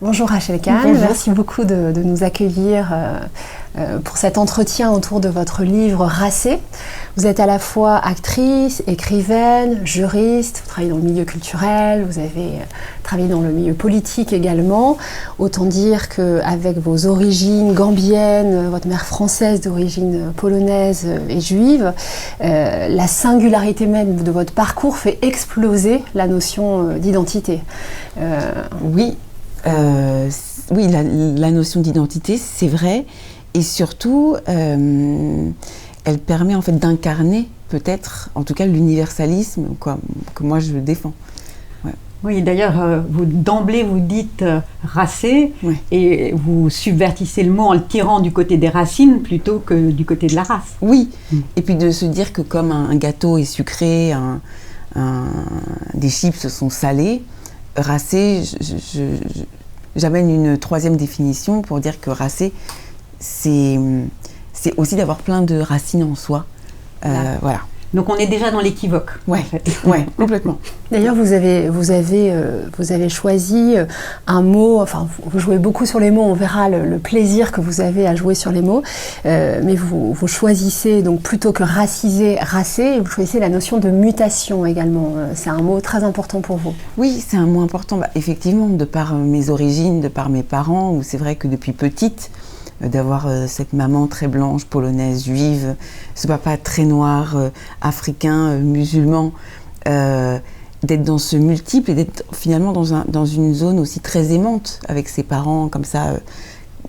Bonjour Rachel Kahn, Bonjour. Merci beaucoup de nous accueillir pour cet entretien autour de votre livre Racée. Vous êtes à la fois actrice, écrivaine, juriste, vous travaillez dans le milieu culturel, vous avez travaillé dans le milieu politique également. Autant dire qu'avec vos origines gambiennes, votre mère française d'origine polonaise et juive, la singularité même de votre parcours fait exploser la notion d'identité. Oui, la notion d'identité, c'est vrai, et surtout, elle permet en fait d'incarner peut-être, en tout cas, l'universalisme que moi je défends. Ouais. Oui, d'ailleurs, d'emblée vous dites racée, Ouais. et vous subvertissez le mot en le tirant du côté des racines plutôt que du côté de la race. Oui, et puis de se dire que comme un gâteau est sucré, des chips sont salés, racé, j'amène une troisième définition pour dire que racé, c'est aussi d'avoir plein de racines en soi. Voilà. Donc on est déjà dans l'équivoque. Ouais, en fait. ouais, complètement. D'ailleurs, vous avez choisi un mot, enfin, vous jouez beaucoup sur les mots, on verra le plaisir que vous avez à jouer sur les mots, mais vous choisissez, donc plutôt que raciser, racer, vous choisissez la notion de mutation également. C'est un mot très important pour vous. Oui, c'est un mot important. Effectivement, de par mes origines, de par mes parents, où c'est vrai que depuis petite, d'avoir cette maman très blanche, polonaise, juive, ce papa très noir, africain, musulman, d'être dans ce multiple et d'être finalement dans une zone aussi très aimante avec ses parents comme ça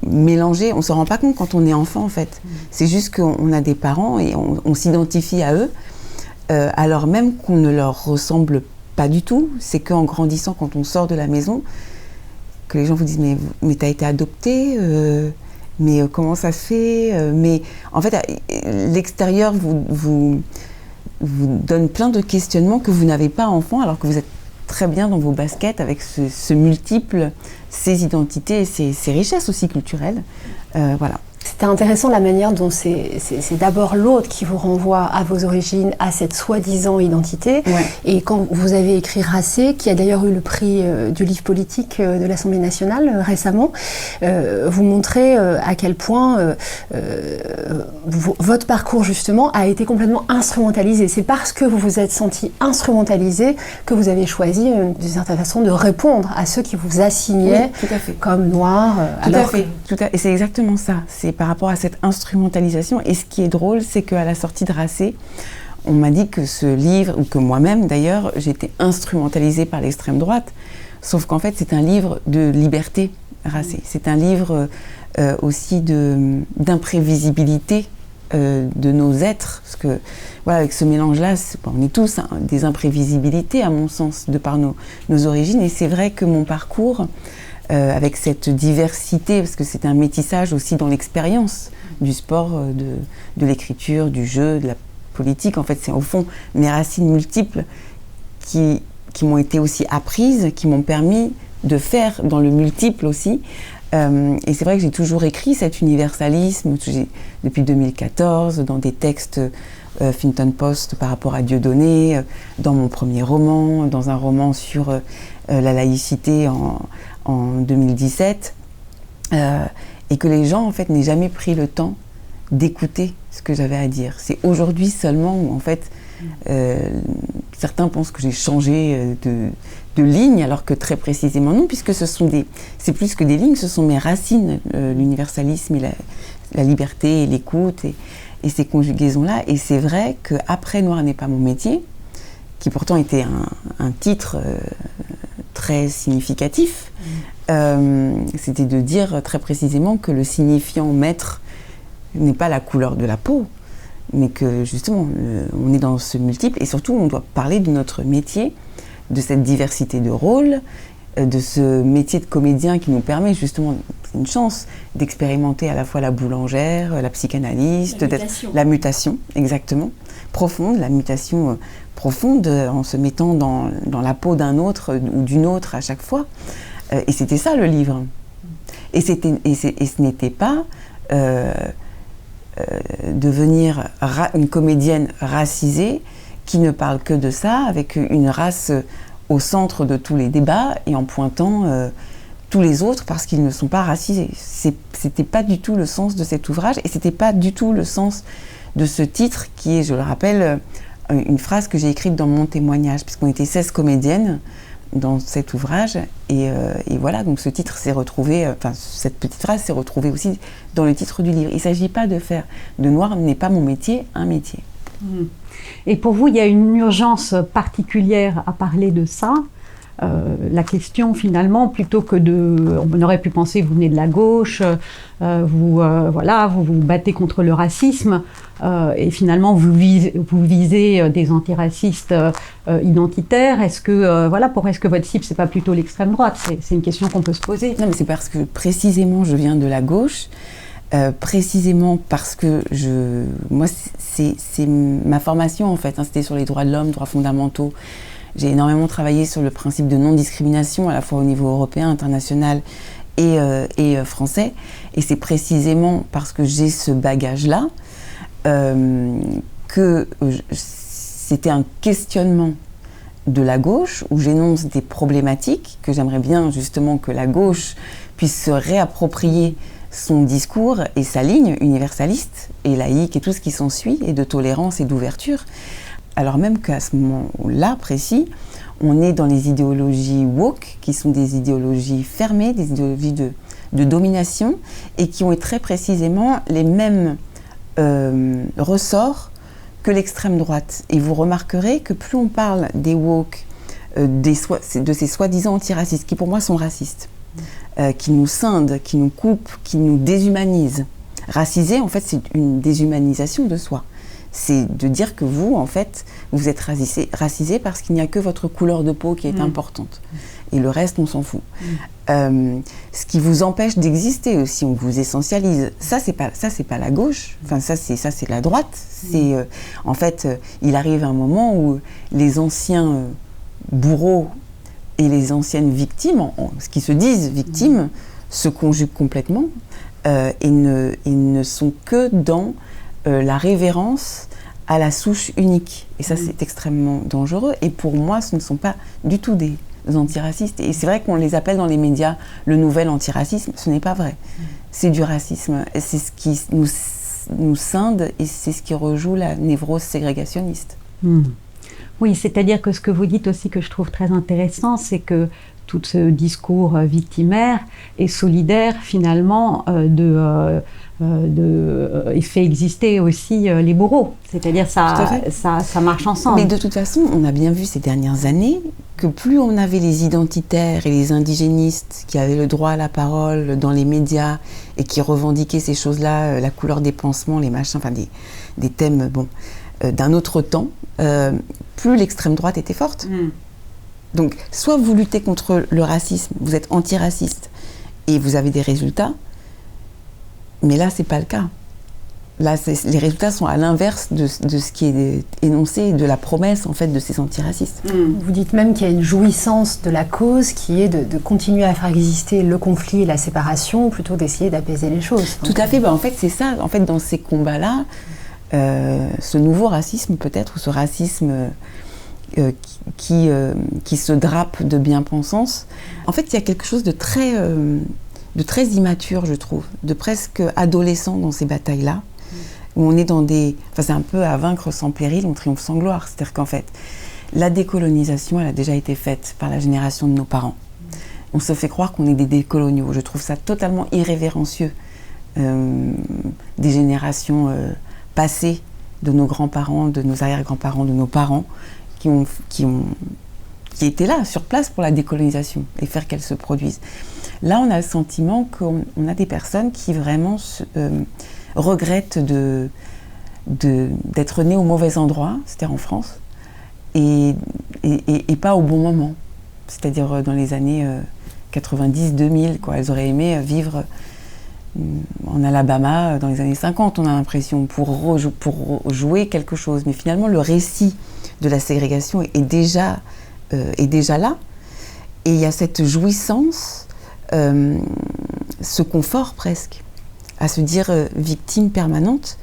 mélangés. On ne se rend pas compte quand on est enfant en fait. C'est juste qu'on a des parents et on s'identifie à eux alors même qu'on ne leur ressemble pas du tout. C'est qu'en grandissant, quand on sort de la maison, que les gens vous disent mais t'as été adopté mais comment ça se fait mais en fait, l'extérieur vous donne plein de questionnements que vous n'avez pas enfant, alors que vous êtes très bien dans vos baskets avec ce multiple, ces identités et ces richesses aussi culturelles. Voilà. C'était intéressant la manière dont c'est d'abord l'autre qui vous renvoie à vos origines, à cette soi-disant identité. Ouais. Et quand vous avez écrit Racée, qui a d'ailleurs eu le prix du livre politique de l'Assemblée nationale récemment, vous montrez à quel point votre parcours justement a été complètement instrumentalisé. C'est parce que vous vous êtes senti instrumentalisé que vous avez choisi d'une certaine façon de répondre à ceux qui vous assignaient comme noirs. Et c'est exactement ça. C'est par rapport à cette instrumentalisation. Et ce qui est drôle, c'est qu'à la sortie de Racée, on m'a dit que ce livre, ou que moi-même d'ailleurs, j'étais instrumentalisée par l'extrême droite. Sauf qu'en fait, c'est un livre de liberté, Racée. C'est un livre aussi d'imprévisibilité de nos êtres. Parce que, voilà, avec ce mélange-là, on est tous des imprévisibilités, à mon sens, de par nos origines. Et c'est vrai que mon parcours, avec cette diversité, parce que c'est un métissage aussi dans l'expérience du sport, de l'écriture, du jeu, de la politique. En fait, c'est au fond mes racines multiples qui m'ont été aussi apprises, qui m'ont permis de faire dans le multiple aussi. Et c'est vrai que j'ai toujours écrit cet universalisme depuis 2014, dans des textes Huffington Post par rapport à Dieudonné, dans mon premier roman, dans un roman sur la laïcité en 2017, et que les gens en fait n'aient jamais pris le temps d'écouter ce que j'avais à dire. C'est aujourd'hui seulement où en fait certains pensent que j'ai changé de ligne, alors que très précisément non, puisque c'est plus que des lignes, ce sont mes racines, l'universalisme et la liberté et l'écoute et ces conjugaisons-là. Et c'est vrai qu'après Noir n'est pas mon métier, qui pourtant était un titre très significatif, c'était de dire très précisément que le signifiant maître n'est pas la couleur de la peau, mais que justement on est dans ce multiple et surtout on doit parler de notre métier, de cette diversité de rôles, de ce métier de comédien qui nous permet justement, c'est une chance, d'expérimenter à la fois la boulangère, la psychanalyste, la mutation, exactement, profonde, la mutation profonde en se mettant dans la peau d'un autre ou d'une autre à chaque fois. Et c'était ça le livre. Et ce n'était pas devenir une comédienne racisée qui ne parle que de ça, avec une race au centre de tous les débats et en pointant tous les autres parce qu'ils ne sont pas racisés. C'était pas du tout le sens de cet ouvrage et c'était pas du tout le sens de ce titre qui est, je le rappelle, une phrase que j'ai écrite dans mon témoignage, puisqu'on était 16 comédiennes dans cet ouvrage et voilà, donc ce titre s'est retrouvé, cette petite phrase s'est retrouvée aussi dans le titre du livre. Il ne s'agit pas de faire de Noir n'est pas mon métier, un métier. Et pour vous, il y a une urgence particulière à parler de ça. La question finalement, plutôt que on aurait pu penser vous venez de la gauche, vous vous battez contre le racisme et finalement vous visez des antiracistes identitaires. Est-ce que votre cible c'est pas plutôt l'extrême droite? C'est une question qu'on peut se poser. Non, mais c'est parce que précisément je viens de la gauche. Précisément parce que moi c'est ma formation en fait, c'était sur les droits de l'homme, droits fondamentaux. J'ai énormément travaillé sur le principe de non-discrimination, à la fois au niveau européen, international et français. Et c'est précisément parce que j'ai ce bagage-là que c'était un questionnement de la gauche, où j'énonce des problématiques, que j'aimerais bien justement que la gauche puisse se réapproprier son discours et sa ligne universaliste et laïque et tout ce qui s'ensuit, et de tolérance et d'ouverture. Alors même qu'à ce moment-là précis, on est dans les idéologies woke, qui sont des idéologies fermées, des idéologies de domination, et qui ont très précisément les mêmes ressorts que l'extrême droite. Et vous remarquerez que plus on parle des woke, de ces soi-disant antiracistes, qui pour moi sont racistes, qui nous scindent, qui nous coupent, qui nous déshumanisent. Racisé, en fait, c'est une déshumanisation de soi. C'est de dire que vous, en fait, vous êtes racisé parce qu'il n'y a que votre couleur de peau qui est importante. Et le reste, on s'en fout. Ce qui vous empêche d'exister aussi, on vous essentialise. Ça, c'est pas la gauche. Enfin, ça, c'est la droite. En fait, il arrive un moment où les anciens bourreaux et les anciennes victimes, ce qui se disent victimes, se conjuguent complètement et ne sont que dans la révérence à la souche unique. Et ça, c'est extrêmement dangereux. Et pour moi, ce ne sont pas du tout des antiracistes. Et c'est vrai qu'on les appelle dans les médias le nouvel antiracisme. Ce n'est pas vrai. C'est du racisme. Et c'est ce qui nous scinde et c'est ce qui rejoue la névrose ségrégationniste. Oui, c'est-à-dire que ce que vous dites aussi que je trouve très intéressant, c'est que tout ce discours victimaire est solidaire finalement il fait exister aussi les bourreaux. C'est-à-dire ça marche ensemble. Mais de toute façon, on a bien vu ces dernières années que plus on avait les identitaires et les indigénistes qui avaient le droit à la parole dans les médias et qui revendiquaient ces choses-là, la couleur des pansements, les machins, enfin des thèmes d'un autre temps, plus l'extrême droite était forte. Donc, soit vous luttez contre le racisme, vous êtes antiraciste et vous avez des résultats, mais là, c'est pas le cas. Là, les résultats sont à l'inverse de ce qui est énoncé, de la promesse, en fait, de ces antiracistes. Vous dites même qu'il y a une jouissance de la cause qui est de continuer à faire exister le conflit et la séparation plutôt d'essayer d'apaiser les choses. Tout à fait. En fait, c'est ça. En fait, dans ces combats-là, ce nouveau racisme, peut-être, ou ce racisme qui se drape de bien-pensance, en fait, il y a quelque chose de très immature, je trouve, de presque adolescent dans ces batailles-là, où on est dans c'est un peu à vaincre sans péril, on triomphe sans gloire. C'est-à-dire qu'en fait, la décolonisation, elle a déjà été faite par la génération de nos parents. On se fait croire qu'on est des décoloniaux. Je trouve ça totalement irrévérencieux des générations passées, de nos grands-parents, de nos arrière-grands-parents, de nos parents, qui étaient là, sur place pour la décolonisation et faire qu'elle se produise. Là, on a le sentiment qu'on a des personnes qui vraiment regrettent d'être nées au mauvais endroit, c'est-à-dire en France, et pas au bon moment, c'est-à-dire dans les années 90-2000, quoi. Elles auraient aimé vivre en Alabama dans les années 50, on a l'impression, pour jouer quelque chose. Mais finalement, le récit de la ségrégation est déjà là. Et il y a cette jouissance, ce confort presque, à se dire victime permanente.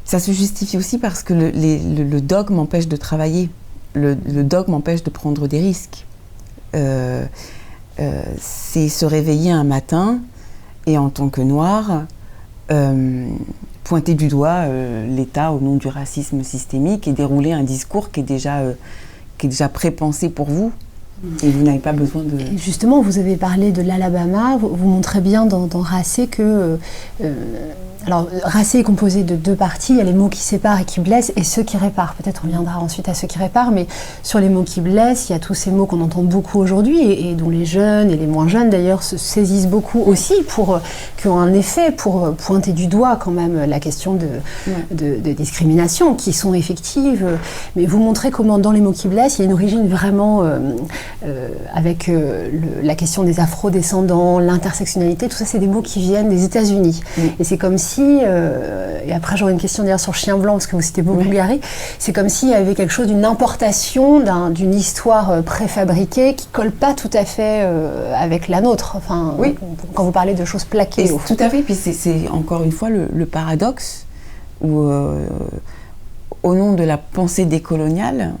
Ça se justifie aussi parce que le dogme empêche de travailler. Le dogme empêche de prendre des risques. c'est se réveiller un matin et en tant que noir, pointer du doigt l'État au nom du racisme systémique et dérouler un discours qui est déjà prépensé pour vous. Et vous n'avez pas besoin de... Et justement, vous avez parlé de l'Alabama, vous montrez bien dans Racé que... alors, Racé est composé de 2 parties, il y a les mots qui séparent et qui blessent, et ceux qui réparent. Peut-être on reviendra ensuite à ceux qui réparent, mais sur les mots qui blessent, il y a tous ces mots qu'on entend beaucoup aujourd'hui, et dont les jeunes et les moins jeunes d'ailleurs se saisissent beaucoup aussi, qui ont un effet pour pointer du doigt quand même la question de discrimination, qui sont effectives. Mais vous montrez comment dans les mots qui blessent, il y a une origine vraiment... avec la question des afro-descendants, l'intersectionnalité, tout ça c'est des mots qui viennent des États-Unis. Et c'est comme si, et après j'aurais une question d'ailleurs sur Chien Blanc, parce que vous citez beaucoup Gary, c'est comme s'il y avait quelque chose d'une importation d'une histoire préfabriquée qui colle pas tout à fait avec la nôtre. Enfin, quand vous parlez de choses plaquées. Tout à fait, puis c'est encore une fois le paradoxe où, au nom de la pensée décoloniale,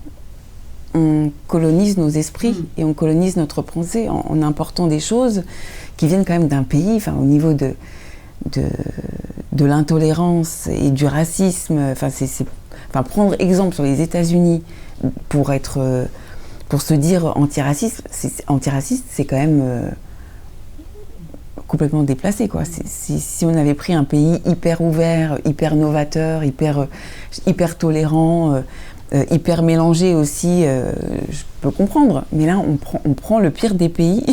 on colonise nos esprits et on colonise notre pensée en important des choses qui viennent quand même d'un pays, enfin au niveau de l'intolérance et du racisme, enfin prendre exemple sur les États-Unis pour se dire antiraciste, c'est quand même complètement déplacé, quoi. Si on avait pris un pays hyper ouvert, hyper novateur, hyper tolérant, hyper mélangé aussi, je peux comprendre, mais là on prend le pire des pays,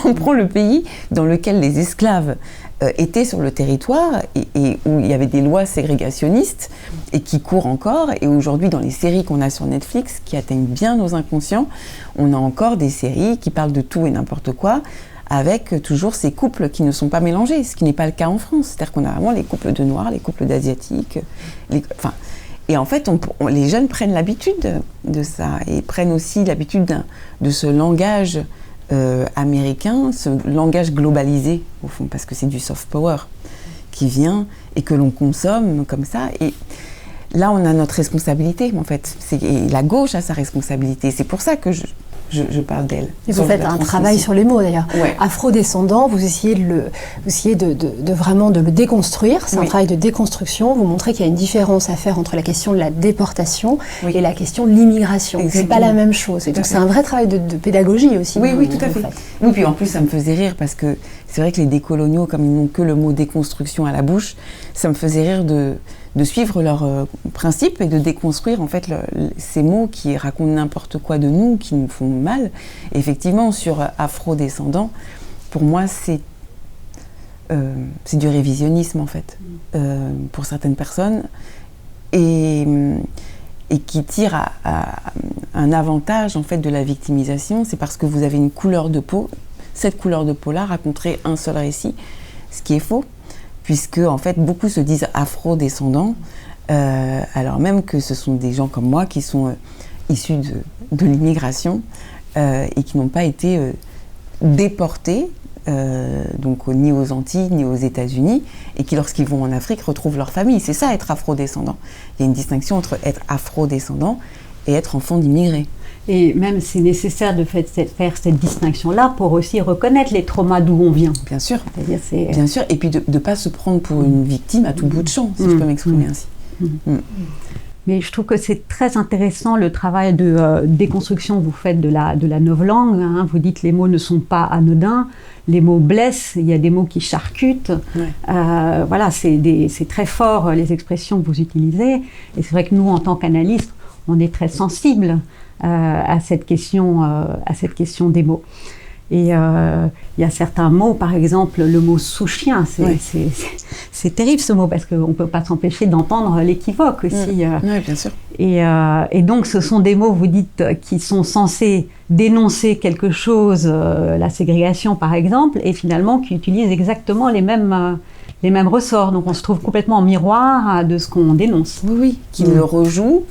on prend le pays dans lequel les esclaves étaient sur le territoire et où il y avait des lois ségrégationnistes et qui courent encore, et aujourd'hui dans les séries qu'on a sur Netflix qui atteignent bien nos inconscients, on a encore des séries qui parlent de tout et n'importe quoi, avec toujours ces couples qui ne sont pas mélangés, ce qui n'est pas le cas en France, c'est-à-dire qu'on a vraiment les couples de noirs, les couples d'asiatiques, et en fait, les jeunes prennent l'habitude de ça, et prennent aussi l'habitude de ce langage américain, ce langage globalisé, au fond, parce que c'est du soft power qui vient et que l'on consomme comme ça. Et là, on a notre responsabilité, en fait. Et la gauche a sa responsabilité. C'est pour ça que je parle d'elle. Et vous faites un travail sur les mots d'ailleurs. Ouais. Afro-descendant, vous essayez de vraiment de le déconstruire. C'est un travail de déconstruction. Vous montrez qu'il y a une différence à faire entre la question de la déportation et la question de l'immigration. C'est pas la même chose. Et donc c'est un vrai travail de pédagogie aussi. Oui, tout à fait. Oui, puis en plus ça me faisait rire parce que c'est vrai que les décoloniaux, comme ils n'ont que le mot déconstruction à la bouche, ça me faisait rire de suivre leurs principes et de déconstruire en fait ces mots qui racontent n'importe quoi de nous, qui nous font mal. Et effectivement, sur afro-descendants, pour moi, c'est du révisionnisme en fait, pour certaines personnes, et qui tire à un avantage en fait de la victimisation. C'est parce que vous avez une couleur de peau. Cette couleur de peau-là raconterait un seul récit, ce qui est faux, puisque en fait beaucoup se disent afro-descendants, alors même que ce sont des gens comme moi qui sont issus de l'immigration et qui n'ont pas été déportés, donc ni aux Antilles ni aux États-Unis, et qui lorsqu'ils vont en Afrique retrouvent leur famille. C'est ça être afro-descendant. Il y a une distinction entre être afro-descendant et être enfant d'immigrés. Et même c'est nécessaire de faire cette distinction-là pour aussi reconnaître les traumas d'où on vient. Bien sûr. Bien sûr, et puis de ne pas se prendre pour une victime à tout bout de champ, si je peux m'exprimer ainsi. Mais je trouve que c'est très intéressant le travail de déconstruction que vous faites de la novlangue. Hein. Vous dites que les mots ne sont pas anodins, les mots blessent, il y a des mots qui charcutent. Voilà, c'est très fort les expressions que vous utilisez. Et c'est vrai que nous, en tant qu'analystes, on est très sensibles à cette question des mots. Et il y a certains mots, par exemple le mot sous-chien, c'est terrible ce mot parce qu'on ne peut pas s'empêcher d'entendre l'équivoque aussi. Oui, bien sûr. Et donc ce sont des mots, vous dites, qui sont censés dénoncer quelque chose, la ségrégation par exemple, et finalement qui utilisent exactement les mêmes ressorts. Donc on se trouve complètement en miroir de ce qu'on dénonce. Oui, qui le rejoue.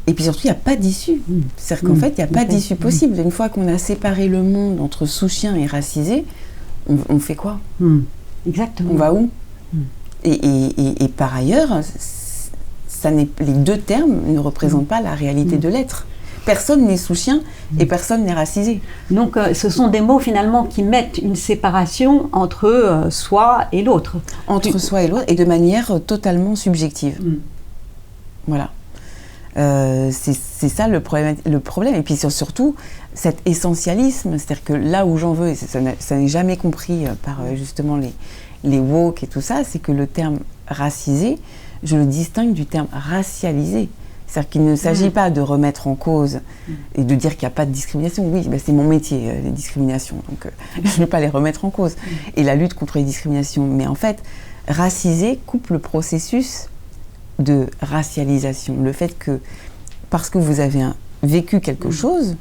Et puis surtout, il n'y a pas d'issue. C'est-à-dire qu'en fait, il n'y a pas d'issue possible. Une fois qu'on a séparé le monde entre sous-chiens et racisés, on fait quoi ? Exactement. On va où ? Et par ailleurs, les deux termes ne représentent pas la réalité de l'être. personne n'est sous chien et personne n'est racisé. Donc ce sont des mots finalement qui mettent une séparation entre soi et l'autre. Entre soi et l'autre, et de manière totalement subjective. Voilà. C'est ça le problème. Et puis surtout, cet essentialisme, c'est-à-dire que là où j'en veux, et ça n'est jamais compris par justement les woke et tout ça, c'est que le terme racisé, je le distingue du terme racialisé. C'est-à-dire qu'il ne s'agit pas de remettre en cause et de dire qu'il n'y a pas de discrimination. Oui, c'est mon métier, les discriminations, donc je ne vais pas les remettre en cause. Et la lutte contre les discriminations. Mais en fait, raciser coupe le processus de racialisation. Le fait que, parce que vous avez vécu quelque chose,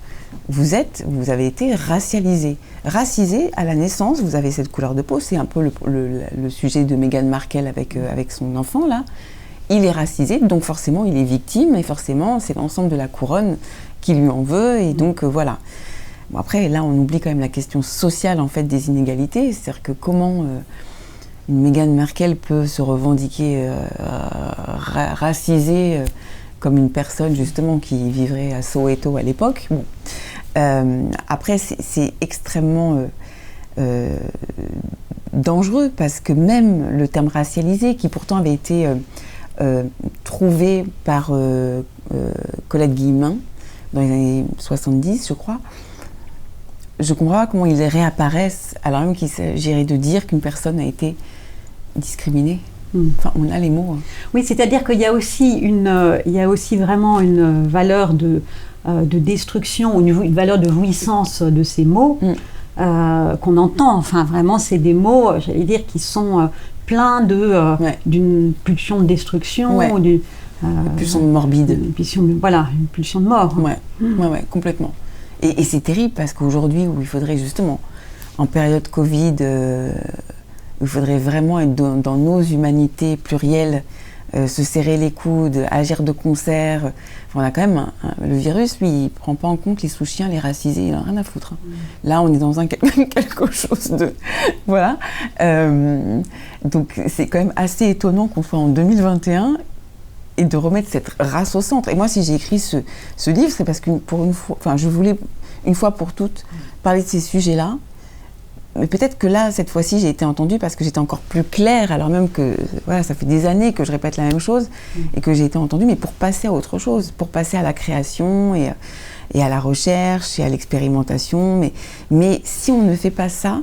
vous avez été racialisé. Racisé, à la naissance, vous avez cette couleur de peau. C'est un peu le sujet de Meghan Markle avec son enfant, là. Il est racisé, donc forcément il est victime, et forcément c'est l'ensemble de la couronne qui lui en veut, et donc voilà. Bon, après, là on oublie quand même la question sociale en fait des inégalités, c'est-à-dire que comment une Meghan Markle peut se revendiquer racisée comme une personne justement qui vivrait à Soweto à l'époque. Bon. Après c'est extrêmement dangereux, parce que même le terme racialisé, qui pourtant avait été trouvé par Colette Guillemin dans les années 70, je crois. Je ne comprends pas comment ils réapparaissent, alors même qu'il s'agirait de dire qu'une personne a été discriminée. Enfin, on a les mots. Oui, c'est-à-dire qu'il y a aussi vraiment une valeur de destruction, une valeur de jouissance de ces mots qu'on entend. Enfin, vraiment, c'est des mots, j'allais dire, qui sont plein d'une pulsion de destruction, une pulsion morbide. Une pulsion de mort. Ouais, complètement. Et c'est terrible, parce qu'aujourd'hui, où il faudrait justement, en période Covid, il faudrait vraiment être dans nos humanités plurielles, se serrer les coudes, agir de concert. Enfin, on a quand même le virus, lui, il ne prend pas en compte les sous-chiens, les racisés, il n'en a rien à foutre. Là, on est dans quelque chose de... Voilà. Donc, c'est quand même assez étonnant qu'on soit en 2021 et de remettre cette race au centre. Et moi, si j'ai écrit ce livre, c'est parce que je voulais, une fois pour toutes, parler de ces sujets-là. Mais peut-être que là, cette fois-ci, j'ai été entendue parce que j'étais encore plus claire, alors même que voilà, ça fait des années que je répète la même chose et que j'ai été entendue, mais pour passer à autre chose, pour passer à la création et à la recherche et à l'expérimentation. Mais si on ne fait pas ça,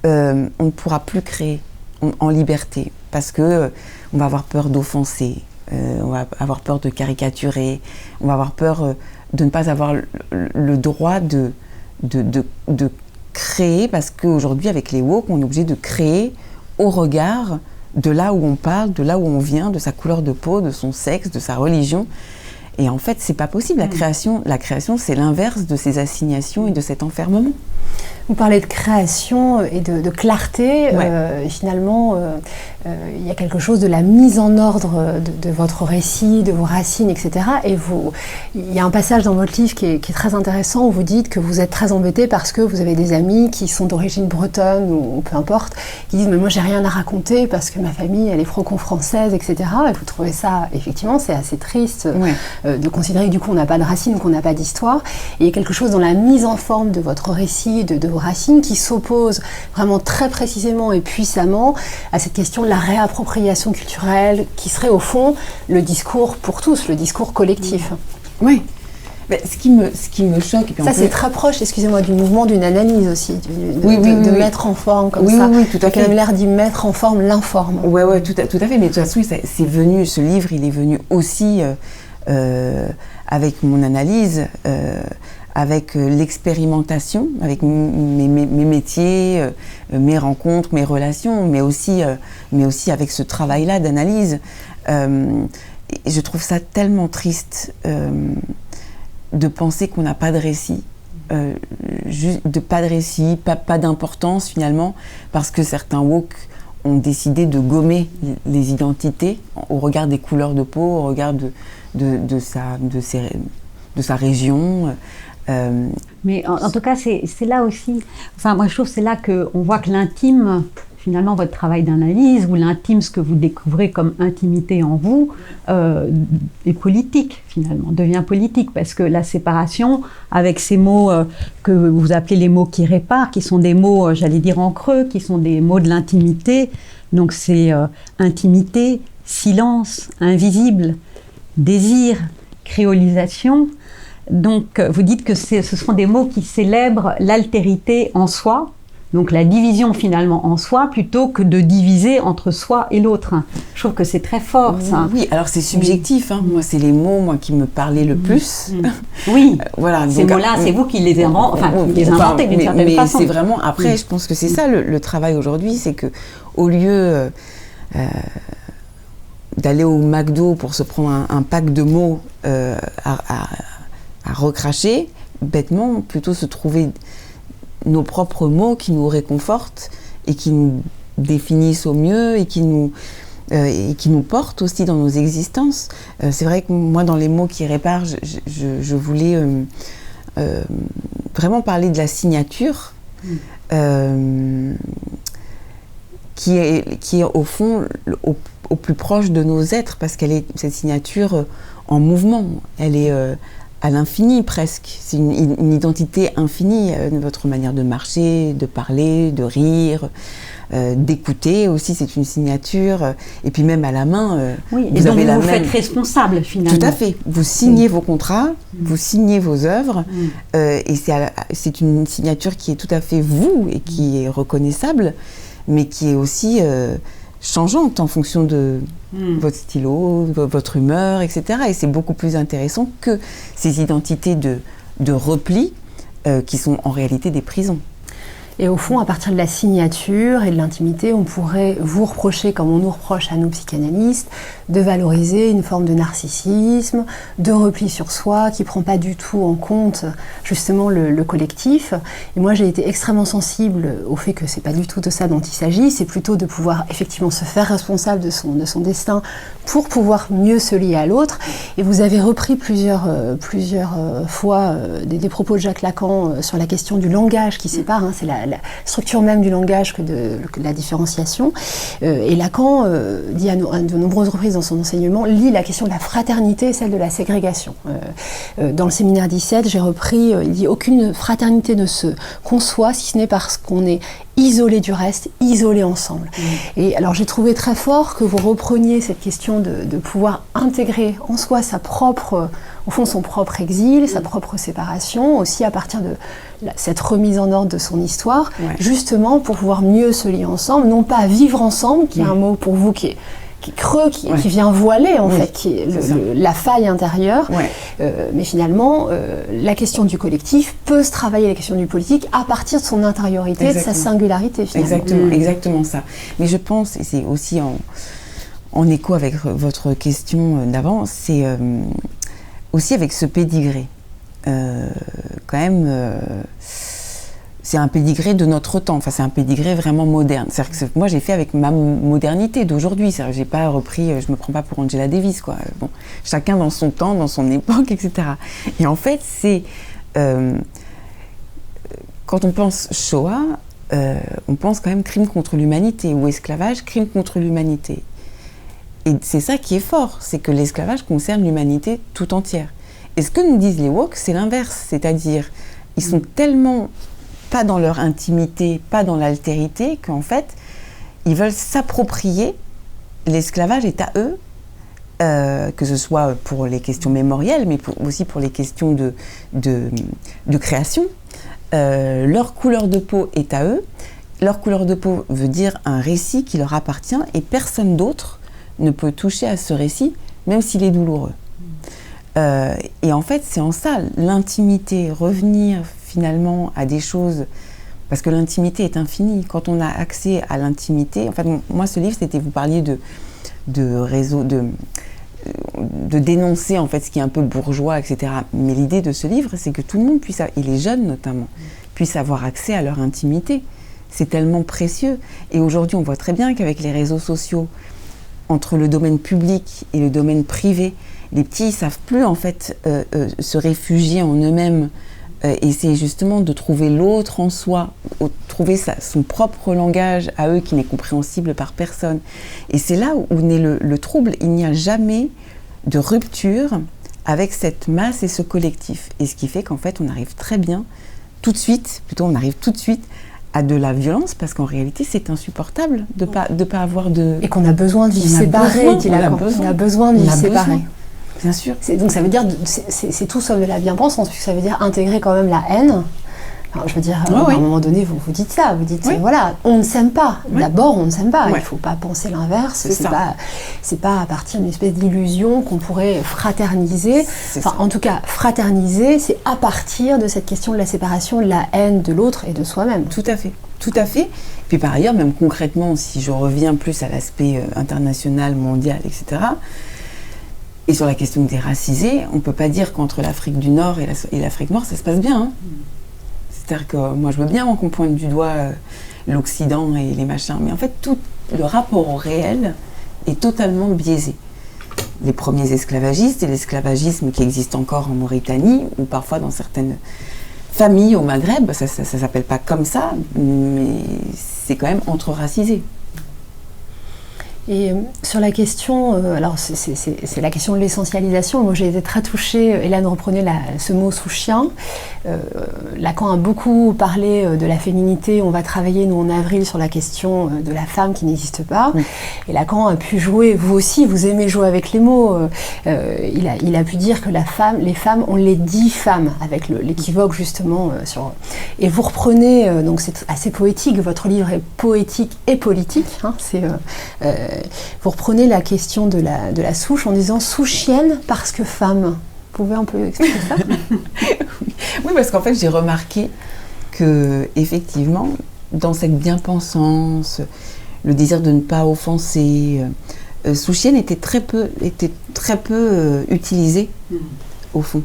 on ne pourra plus créer en liberté, parce que on va avoir peur d'offenser, on va avoir peur de caricaturer, on va avoir peur de ne pas avoir le droit de créer, parce qu'aujourd'hui, avec les woke, on est obligé de créer au regard de là où on parle, de là où on vient, de sa couleur de peau, de son sexe, de sa religion. Et en fait, c'est pas possible. La création, c'est l'inverse de ces assignations et de cet enfermement. Vous parlez de création et de clarté. Finalement, il y a quelque chose de la mise en ordre de votre récit, de vos racines, etc. Et il y a un passage dans votre livre qui est très intéressant, où vous dites que vous êtes très embêté parce que vous avez des amis qui sont d'origine bretonne ou peu importe, qui disent « mais moi j'ai rien à raconter parce que ma famille elle est franco-française, etc. » Et vous trouvez ça, effectivement, c'est assez triste de considérer que du coup on n'a pas de racines, qu'on n'a pas d'histoire. Et il y a quelque chose dans la mise en forme de votre récit, de vos racines, qui s'oppose vraiment très précisément et puissamment à cette question de la réappropriation culturelle, qui serait au fond le discours pour tous, le discours collectif. Oui. Mais ce qui me choque... Et puis ça, c'est très proche, excusez-moi, du mouvement d'une analyse aussi, de mettre en forme comme ça. Oui, tout à fait. Il a l'air d'y mettre en forme l'informe. Oui, tout à fait. Mais de toute façon, c'est venu, ce livre, il est venu aussi avec mon analyse, avec l'expérimentation, avec mes métiers, mes rencontres, mes relations, mais aussi avec ce travail-là d'analyse. Je trouve ça tellement triste de penser qu'on n'a pas de récit, pas d'importance finalement, parce que certains woke ont décidé de gommer les identités au regard des couleurs de peau, au regard de sa région. Mais en tout cas, c'est là aussi, enfin moi je trouve que c'est là qu'on voit que l'intime, finalement votre travail d'analyse ou l'intime, ce que vous découvrez comme intimité en vous, est politique finalement, devient politique, parce que la séparation, avec ces mots que vous appelez les mots qui réparent, qui sont des mots, j'allais dire en creux, qui sont des mots de l'intimité, donc c'est intimité, silence, invisible, désir, créolisation. Donc vous dites que ce sont des mots qui célèbrent l'altérité en soi, donc la division finalement en soi, plutôt que de diviser entre soi et l'autre. Je trouve que c'est très fort, ça. Oui, alors c'est subjectif, hein. Moi c'est les mots qui me parlaient le plus. Oui, voilà, ces mots-là, c'est vous qui les inventez d'une certaine façon. Mais c'est vraiment, après je pense que c'est ça le travail aujourd'hui, c'est que au lieu d'aller au McDo pour se prendre un pack de mots à recracher, bêtement, plutôt se trouver nos propres mots qui nous réconfortent et qui nous définissent au mieux et qui nous portent aussi dans nos existences. C'est vrai que moi, dans les mots qui réparent, je voulais vraiment parler de la signature qui est au fond au plus proche de nos êtres, parce qu'elle est cette signature en mouvement, elle est à l'infini presque, c'est une identité infinie, votre manière de marcher, de parler, de rire, d'écouter aussi, c'est une signature, et puis même à la main, oui, vous avez la même... faites responsable finalement. Tout à fait, vous signez vos contrats, vous signez vos œuvres, et c'est une signature qui est tout à fait vous, et qui est reconnaissable, mais qui est aussi changeante en fonction de votre stylo, votre humeur, etc. Et c'est beaucoup plus intéressant que ces identités de repli qui sont en réalité des prisons. Et au fond, à partir de la signature et de l'intimité, on pourrait vous reprocher, comme on nous reproche à nous psychanalystes, de valoriser une forme de narcissisme, de repli sur soi, qui ne prend pas du tout en compte justement le collectif. Et moi, j'ai été extrêmement sensible au fait que ce n'est pas du tout de ça dont il s'agit, c'est plutôt de pouvoir effectivement se faire responsable de son destin pour pouvoir mieux se lier à l'autre. Et vous avez repris plusieurs fois des propos de Jacques Lacan sur la question du langage qui sépare, c'est la structure même du langage que de la différenciation. Et Lacan dit à de nombreuses reprises dans son enseignement, lie la question de la fraternité et celle de la ségrégation. Dans le séminaire 17, j'ai repris, il dit « Aucune fraternité ne se conçoit si ce n'est parce qu'on est isolé du reste, isolé ensemble. » Et alors j'ai trouvé très fort que vous repreniez cette question de pouvoir intégrer en soi au fond son propre exil, sa propre séparation, aussi à partir de cette remise en ordre de son histoire, justement pour pouvoir mieux se lier ensemble, non pas vivre ensemble, qui est un mot pour vous qui est creux, qui vient voiler en fait, qui est la faille intérieure, mais finalement la question du collectif peut se travailler la question du politique à partir de son intériorité, de sa singularité finalement. Exactement ça. Mais je pense, et c'est aussi en écho avec votre question d'avant, c'est aussi avec ce pédigré. Quand même, c'est un pédigré de notre temps, enfin c'est un pédigré vraiment moderne. C'est-à-dire que moi j'ai fait avec ma modernité d'aujourd'hui, c'est-à-dire que j'ai pas repris, je me prends pas pour Angela Davis, quoi. Bon, chacun dans son temps, dans son époque, etc. Et en fait, c'est quand on pense Shoah, on pense quand même crime contre l'humanité, ou esclavage, crime contre l'humanité. Et c'est ça qui est fort, c'est que l'esclavage concerne l'humanité tout entière. Et ce que nous disent les woke, c'est l'inverse, c'est-à-dire ils sont tellement pas dans leur intimité, pas dans l'altérité, qu'en fait, ils veulent s'approprier, l'esclavage est à eux, que ce soit pour les questions mémorielles, mais aussi pour les questions de création. Leur couleur de peau est à eux, leur couleur de peau veut dire un récit qui leur appartient, et personne d'autre ne peut toucher à ce récit, même s'il est douloureux. Et en fait, c'est en ça, l'intimité, revenir finalement à des choses, parce que l'intimité est infinie. Quand on a accès à l'intimité, en fait, moi, ce livre, c'était, vous parliez de réseau, de dénoncer en fait ce qui est un peu bourgeois, etc. Mais l'idée de ce livre, c'est que tout le monde puisse, et les jeunes notamment, puissent avoir accès à leur intimité. C'est tellement précieux. Et aujourd'hui, on voit très bien qu'avec les réseaux sociaux, entre le domaine public et le domaine privé, les petits ne savent plus en fait se réfugier en eux-mêmes Et c'est justement de trouver l'autre en soi, trouver son propre langage à eux qui n'est compréhensible par personne. Et c'est là où naît le trouble. Il n'y a jamais de rupture avec cette masse et ce collectif. Et ce qui fait qu'en fait, on arrive tout de suite à de la violence, parce qu'en réalité, c'est insupportable de pas avoir de... Et qu'on a besoin de vivre séparés, dit Lacan. On a besoin de vivre séparés. Bien sûr. Donc ça veut dire, c'est tout sauf de la bien-pensance, puisque ça veut dire intégrer quand même la haine. Alors, je veux dire, à un moment donné, vous dites ça, vous dites, voilà, on ne s'aime pas. D'abord, on ne s'aime pas. Il ne faut pas penser l'inverse. C'est pas à partir d'une espèce d'illusion qu'on pourrait fraterniser. Enfin, en tout cas, fraterniser, c'est à partir de cette question de la séparation, de la haine de l'autre et de soi-même. Tout à fait. Tout à fait. Puis par ailleurs, même concrètement, si je reviens plus à l'aspect international, mondial, etc., et sur la question des racisés, on ne peut pas dire qu'entre l'Afrique du Nord et l'Afrique noire, ça se passe bien. Hein. C'est-à-dire que moi, je veux bien qu'on pointe du doigt l'Occident et les machins, mais en fait, tout le rapport au réel est totalement biaisé. Les premiers esclavagistes et l'esclavagisme qui existe encore en Mauritanie, ou parfois dans certaines familles au Maghreb, ça ne s'appelle pas comme ça, mais c'est quand même entre-racisé. Et sur la question, alors c'est la question de l'essentialisation. Moi j'ai été très touchée, Hélène reprenait ce mot sous-chien. Lacan a beaucoup parlé de la féminité. On va travailler, nous en avril, sur la question de la femme qui n'existe pas. Oui. Et Lacan a pu jouer, vous aussi, vous aimez jouer avec les mots. Il a pu dire que les femmes, on les dit femmes, avec l'équivoque justement. Et vous reprenez, donc c'est assez poétique, votre livre est poétique et politique. Hein, vous reprenez la question de la souche en disant sous-chienne parce que femme. Vous pouvez un peu expliquer ça? Oui, parce qu'en fait, j'ai remarqué que, effectivement, dans cette bien-pensance, le désir de ne pas offenser, sous-chienne était très peu utilisé, au fond.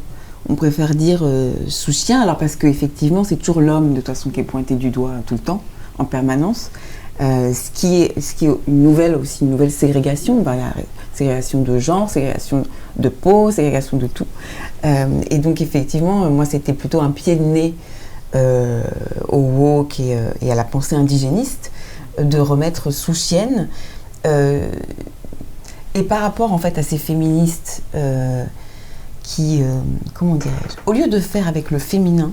On préfère dire sous-chien, alors parce qu'effectivement, c'est toujours l'homme, de toute façon, qui est pointé du doigt tout le temps, en permanence. Ce qui est une nouvelle ségrégation, la ségrégation de genre, ségrégation de peau, ségrégation de tout. Et donc effectivement, moi c'était plutôt un pied de nez au woke et à la pensée indigéniste de remettre sous-chienne. Et par rapport en fait à ces féministes qui, comment dirais-je, au lieu de faire avec le féminin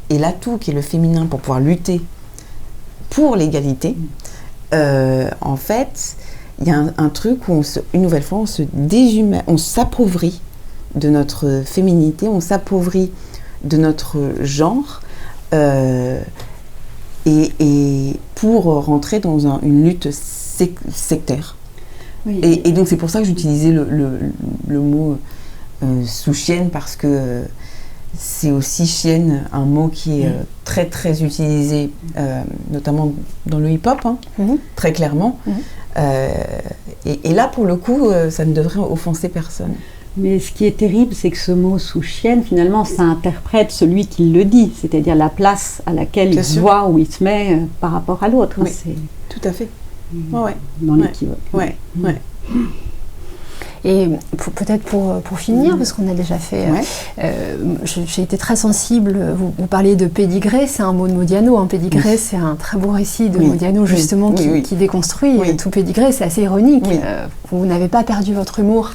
et l'atout qui est le féminin pour pouvoir lutter pour l'égalité, en fait, il y a un truc où une nouvelle fois, on s'appauvrit de notre féminité, on s'appauvrit de notre genre, et pour rentrer dans une lutte sectaire. Oui. Et donc c'est pour ça que j'utilisais le mot sous-chienne, parce que c'est aussi chienne, un mot qui est très très utilisé, notamment dans le hip-hop, très clairement. Et là, pour le coup, ça ne devrait offenser personne. Mais ce qui est terrible, c'est que ce mot sous-chienne, finalement, ça interprète celui qui le dit, c'est-à-dire la place à laquelle il se voit ou il se met par rapport à l'autre. Oui, tout à fait. Dans l'équivoque. Ouais. Et peut-être pour finir, parce qu'on a déjà fait... j'ai été très sensible, vous parliez de pédigré, c'est un mot de Modiano. Pédigré, c'est un très beau récit de Modiano, justement, qui déconstruit. Tout pédigré, c'est assez ironique. Vous n'avez pas perdu votre humour,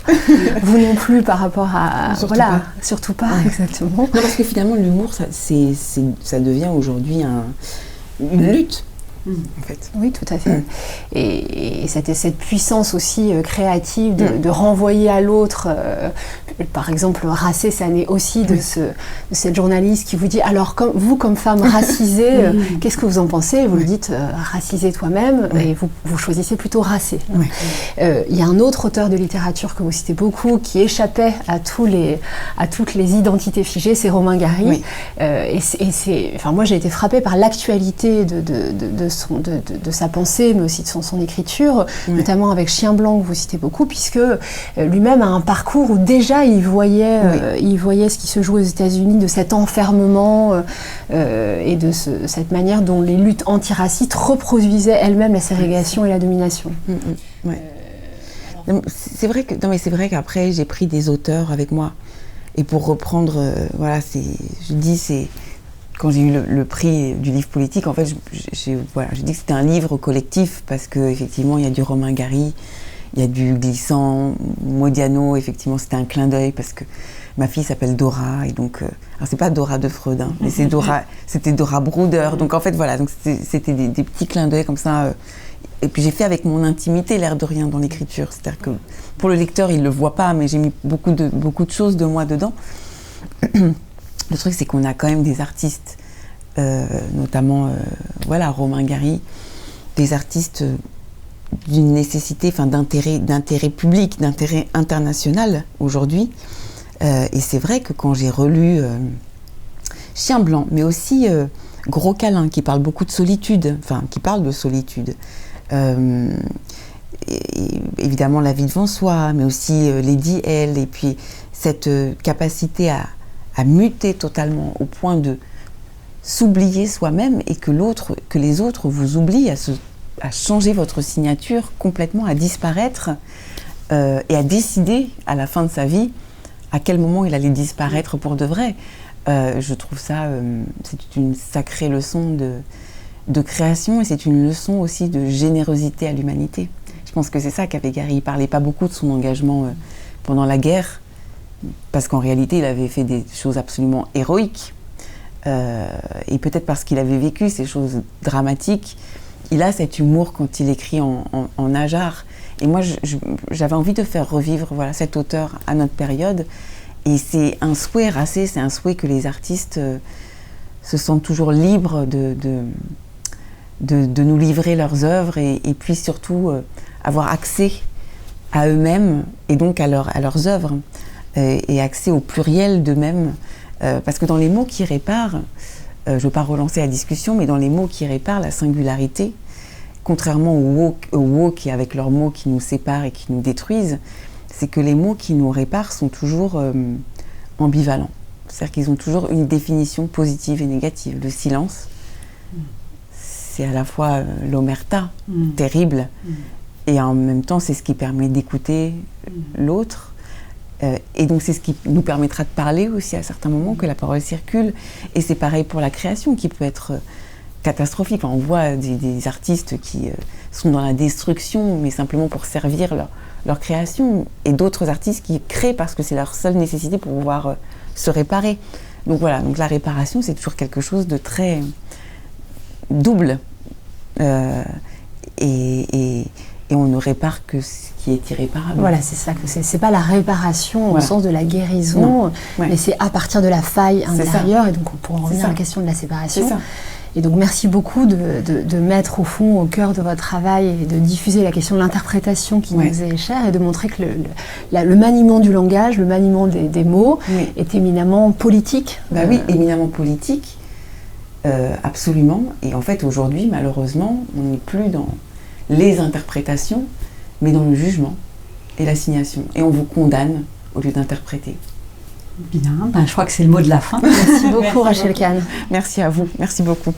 vous non plus, par rapport à... Surtout pas, exactement. Non, parce que finalement, l'humour, ça devient aujourd'hui une lutte. En fait. Oui, tout à fait. Et cette puissance aussi créative de renvoyer à l'autre. Par exemple, Racé, ça naît aussi de cette journaliste qui vous dit, alors vous, comme femme racisée, qu'est-ce que vous en pensez? Vous lui dites, racisée toi-même, et vous choisissez plutôt Racé. Il y a un autre auteur de littérature que vous citez beaucoup, qui échappait à toutes les identités figées, c'est Romain Gary. Moi, j'ai été frappée par l'actualité de sa pensée, mais aussi de son écriture, notamment avec Chien blanc que vous citez beaucoup, puisque lui-même a un parcours où déjà il voyait ce qui se jouait aux États-Unis, de cet enfermement et de cette manière dont les luttes antiracistes reproduisaient elles-mêmes la ségrégation et la domination. C'est vrai qu'après j'ai pris des auteurs avec moi. Et pour reprendre, c'est quand j'ai eu le prix du livre politique, en fait, j'ai dit que c'était un livre collectif parce qu'effectivement, il y a du Romain Gary, il y a du Glissant, Modiano, effectivement, c'était un clin d'œil parce que ma fille s'appelle Dora, et donc, alors c'est pas Dora de Freud, hein, mais c'était Dora Bruder, donc en fait, voilà, donc c'était des petits clins d'œil comme ça. Et puis j'ai fait avec mon intimité, l'air de rien, dans l'écriture. C'est-à-dire que pour le lecteur, il le voit pas, mais j'ai mis beaucoup de choses de moi dedans. Le truc, c'est qu'on a quand même des artistes, notamment Romain Gary, des artistes d'une nécessité, d'intérêt public, d'intérêt international aujourd'hui. Et c'est vrai que quand j'ai relu Chien blanc, mais aussi Gros câlin, qui parle beaucoup de solitude, qui parle de solitude. Évidemment, La vie devant soi, mais aussi Lady L, et puis cette capacité à muter totalement au point de s'oublier soi-même et que les autres vous oublient, à changer votre signature complètement, à disparaître et à décider à la fin de sa vie à quel moment il allait disparaître pour de vrai. Je trouve ça, c'est une sacrée leçon de création, et c'est une leçon aussi de générosité à l'humanité. Je pense que c'est ça qu'avait Gary. Il ne parlait pas beaucoup de son engagement pendant la guerre, parce qu'en réalité, il avait fait des choses absolument héroïques. Et peut-être parce qu'il avait vécu ces choses dramatiques, il a cet humour quand il écrit en nageard. Et moi, j'avais envie de faire revivre cet auteur à notre période. Et c'est un souhait Racé, c'est un souhait que les artistes se sentent toujours libres de nous livrer leurs œuvres et puis surtout avoir accès à eux-mêmes et donc à leurs œuvres et accès au pluriel d'eux-mêmes. Parce que dans les mots qui réparent, je ne veux pas relancer la discussion, mais dans les mots qui réparent, la singularité, contrairement aux woke et avec leurs mots qui nous séparent et qui nous détruisent, c'est que les mots qui nous réparent sont toujours ambivalents. C'est-à-dire qu'ils ont toujours une définition positive et négative. Le silence, c'est à la fois l'omerta terrible, et en même temps, c'est ce qui permet d'écouter l'autre. Et donc, c'est ce qui nous permettra de parler aussi à certains moments, que la parole circule. Et c'est pareil pour la création, qui peut être catastrophique. Enfin, on voit des artistes qui sont dans la destruction, mais simplement pour servir leur création, et d'autres artistes qui créent parce que c'est leur seule nécessité pour pouvoir se réparer. Donc voilà, donc la réparation, c'est toujours quelque chose de très double. Et on ne répare que ce qui est irréparable. Voilà, c'est ça, que c'est pas la réparation au sens de la guérison, mais c'est à partir de la faille intérieure, et donc on pourra revenir à la question de la séparation. C'est ça. Et donc merci beaucoup de mettre au fond, au cœur de votre travail, et de diffuser la question de l'interprétation qui nous est chère, et de montrer que le maniement du langage, le maniement des mots est éminemment politique. Oui, éminemment politique, absolument. Et en fait, aujourd'hui, malheureusement, on n'est plus dans les interprétations, mais dans le jugement et l'assignation. Et on vous condamne au lieu d'interpréter. Bien, je crois que c'est le mot de la fin. Merci beaucoup, Rachel Kahn. Merci à vous, merci beaucoup.